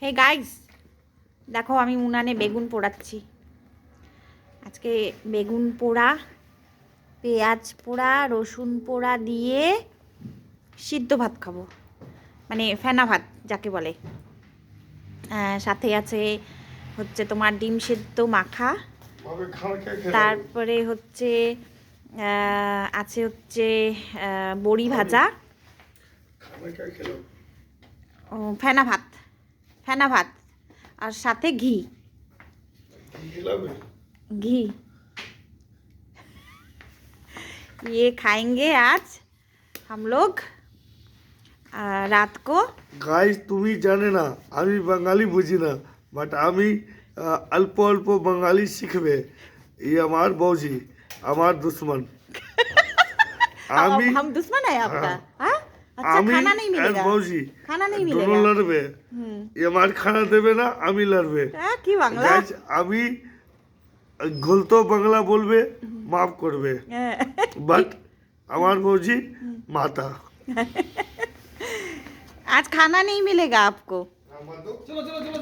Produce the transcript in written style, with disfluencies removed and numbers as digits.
Hey guys, দেখো আমি উনানে বেগুন পোড়াচ্ছি। আজকে বেগুন পোড়া, পেঁয়াজ পোড়া, রসুন পোড়া দিয়ে সিদ্ধ ভাত খাবো, মানে ফেনা ভাত যাকে বলে। সাথে আছে হচ্ছে তোমার ডিম সেদ্ধ মাখা, তারপরে হচ্ছে আছে হচ্ছে বড়ি ভাজা, ফেনা ভাত, ফেনা ভাত আর সাথে ঘি। घी ये खाएंगे आज हम लोग रात को। গাইস তুমি জানে না আমি বাঙালি বুঝি না, বাট আমি অল্প অল্প বাঙালি শিখবে। ये আমার বৌজি, আমার দুশ্মন। আমি हम दुश्मन है आपका? हाँ? अच्छा, আমি खाना नहीं আর मिलेगा, বৌজি खाना नहीं দুনো मिलेगा। লড়বে। ये আমার খানা দেবে না, আমি লড়বে। কি বাংলা? গাইস আমি গলতো বাংলা বলবে, মাফ করবে, বাট আমার বৌজি মাতা। आज खाना नहीं मिलेगा आपको। चलो चलो चलो